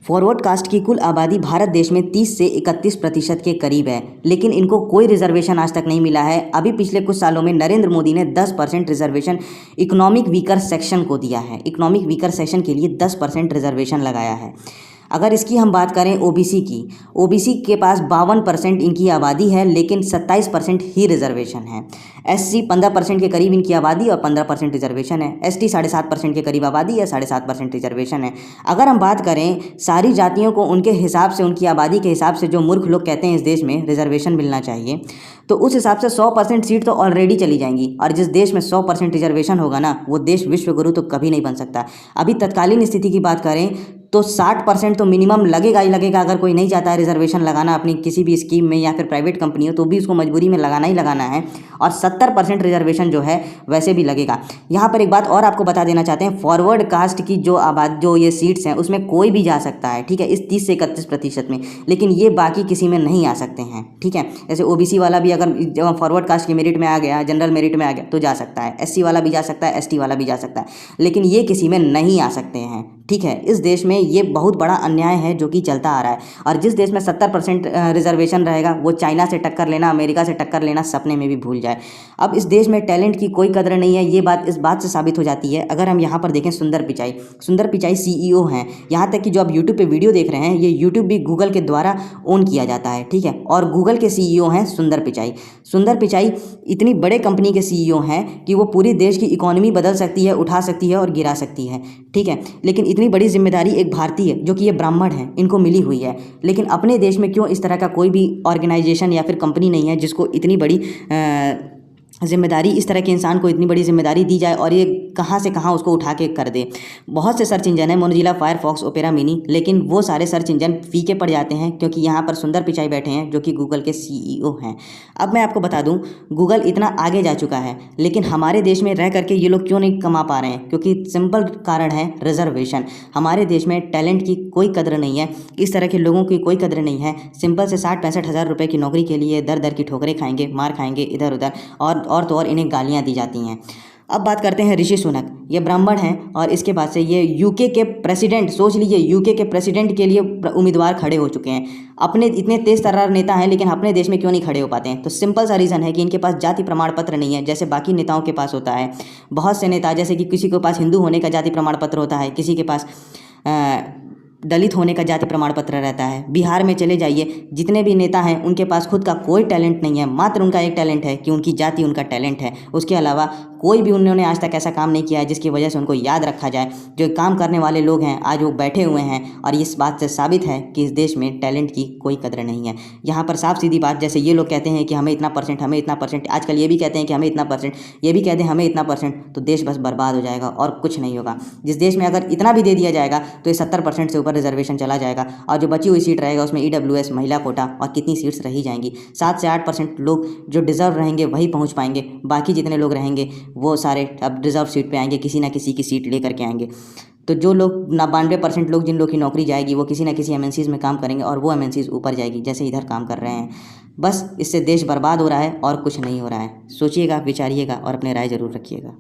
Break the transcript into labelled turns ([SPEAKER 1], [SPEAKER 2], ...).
[SPEAKER 1] Forward cast की कुल आबादी भारत देश में 30 से 31% के करीब है, लेकिन इनको कोई रिजर्वेशन आज तक नहीं मिला है। अभी पिछले कुछ सालों में नरेंद्र मोदी ने 10% रिजर्वेशन इकोनॉमिक वीकर सेक्शन को दिया है। इकोनॉमिक वीकर सेक्शन के लिए 10% रिजर्वेशन लगाया है। अगर इसकी हम बात करें ओबीसी की, ओबीसी के पास 52% इनकी आबादी है, लेकिन 27% ही रिजर्वेशन है। एससी 15% के करीब इनकी आबादी और 15% रिजर्वेशन है। एसटी 7.5% के करीब आबादी है, 7.5% रिजर्वेशन है। अगर हम बात करें सारी जातियों को उनके हिसाब से, उनकी आबादी के हिसाब से जो मूर्ख लोग कहते हैं इस देश में रिजर्वेशन मिलना चाहिए, तो उस हिसाब से 100% सीट तो ऑलरेडी चली जाएंगी। और जिस देश में 100% रिजर्वेशन होगा ना, वो देश विश्वगुरु तो कभी नहीं बन सकता। अभी तत्कालीन स्थिति की बात करें तो 60% तो मिनिमम लगेगा ही लगेगा। अगर कोई नहीं चाहता है रिजर्वेशन लगाना अपनी किसी भी स्कीम में या फिर प्राइवेट कंपनी हो, तो भी उसको मजबूरी में लगाना ही लगाना है। और 70% रिजर्वेशन जो है वैसे भी लगेगा। यहाँ पर एक बात और आपको बता देना चाहते हैं, फॉरवर्ड कास्ट की जो ये सीट्स हैं उसमें कोई भी जा सकता है, ठीक है, इस 30 से 31% में, लेकिन ये बाकी किसी में नहीं आ सकते हैं, ठीक है। जैसे ओबीसी वाला भी अगर जब फॉरवर्ड कास्ट के मेरिट में आ गया, जनरल मेरिट में आ गया तो जा सकता है, एससी वाला भी जा सकता है, एसटी वाला भी जा सकता है, लेकिन ये किसी में नहीं आ सकते हैं, ठीक है। इस देश में ये बहुत बड़ा अन्याय है जो कि चलता आ रहा है। और जिस देश में 70% रिजर्वेशन रहेगा, वो चाइना से टक्कर लेना, अमेरिका से टक्कर लेना सपने में भी भूल जाए। अब इस देश में टैलेंट की कोई कदर नहीं है, ये बात इस बात से साबित हो जाती है। अगर हम यहाँ पर देखें, सुंदर पिचाई सीईओ हैं। यहाँ तक कि जो आप यूट्यूब पे वीडियो देख रहे हैं, ये यूट्यूब भी गूगल के द्वारा ओन किया जाता है, ठीक है। और गूगल के सीईओ हैं सुंदर पिचाई इतनी बड़े कंपनी के सीईओ हैं कि वो पूरी देश की इकोनॉमी बदल सकती है, उठा सकती है और गिरा सकती है, ठीक है। लेकिन इतनी बड़ी जिम्मेदारी एक भारतीय, जो कि ये ब्राह्मण है, इनको मिली हुई है। लेकिन अपने देश में क्यों इस तरह का कोई भी ऑर्गेनाइजेशन या फिर कंपनी नहीं है जिसको इतनी बड़ी जिम्मेदारी, इस तरह के इंसान को इतनी बड़ी जिम्मेदारी दी जाए और ये कहाँ से कहाँ उसको उठा के कर दे। बहुत से सर्च इंजन है, मोज़िला, फायरफॉक्स, ओपेरा मिनी, लेकिन वो सारे सर्च इंजन फीके पड़ जाते हैं क्योंकि यहाँ पर सुंदर पिचाई बैठे हैं जो कि गूगल के सीईओ हैं। अब मैं आपको बता दूं, गूगल इतना आगे जा चुका है, लेकिन हमारे देश में रह करके ये लोग क्यों नहीं कमा पा रहे हैं? क्योंकि सिंपल कारण है रिजर्वेशन। हमारे देश में टैलेंट की कोई कदर नहीं है, इस तरह के लोगों की कोई कदर नहीं है। सिंपल से 60-65 हज़ार रुपये की नौकरी के लिए दर दर की ठोकरें खाएंगे, मार खाएंगे इधर उधर, और तो और इन्हें गालियाँ दी जाती हैं। अब बात करते हैं ऋषि सुनक। ये ब्राह्मण हैं और इसके बाद से ये यूके के प्रेसिडेंट, सोच लीजिए, यूके के प्रेसिडेंट के लिए उम्मीदवार खड़े हो चुके हैं। अपने इतने तेज तर्रार नेता हैं, लेकिन अपने देश में क्यों नहीं खड़े हो पाते हैं? तो सिंपल सा रीज़न है कि इनके पास जाति प्रमाण पत्र नहीं है, जैसे बाकी नेताओं के पास होता है। बहुत से नेता, जैसे कि किसी के पास हिंदू होने का जाति प्रमाण पत्र होता है, किसी के पास दलित होने का जाति प्रमाण पत्र रहता है। बिहार में चले जाइए, जितने भी नेता हैं उनके पास खुद का कोई टैलेंट नहीं है, मात्र उनका एक टैलेंट है कि उनकी जाति उनका टैलेंट है। उसके अलावा कोई भी उन्होंने आज तक ऐसा काम नहीं किया है जिसकी वजह से उनको याद रखा जाए। जो काम करने वाले लोग हैं आज वो बैठे हुए हैं और इस बात से साबित है कि इस देश में टैलेंट की कोई कदर नहीं है। यहाँ पर साफ सीधी बात, जैसे ये लोग कहते हैं कि हमें इतना परसेंट, हमें इतना परसेंट, आजकल ये भी कहते हैं कि हमें इतना परसेंट, ये भी कहते हैं हमें इतना परसेंट, तो देश बस बर्बाद हो जाएगा और कुछ नहीं होगा। जिस देश में अगर इतना भी दे दिया जाएगा तो ये 70% से ऊपर रिजर्वेशन चला जाएगा और जो बची हुई सीट रहेगा उसमें ईडब्ल्यूएस, महिला कोटा और कितनी सीट्स रही जाएंगी। 7 से 8% लोग जो डिजर्व रहेंगे वही पहुंच पाएंगे, बाकी जितने लोग रहेंगे वो सारे अब रिजर्व सीट पे आएंगे, किसी ना किसी की सीट लेकर के आएंगे। तो जो लोग 92% लोग, जिन लोग की नौकरी जाएगी, वो किसी ना किसी एमएनसीज में काम करेंगे और वो एमएनसीज ऊपर जाएगी, जैसे इधर काम कर रहे हैं। बस इससे देश बर्बाद हो रहा है और कुछ नहीं हो रहा है। सोचिएगा, विचारिएगा और अपने राय जरूर रखिएगा।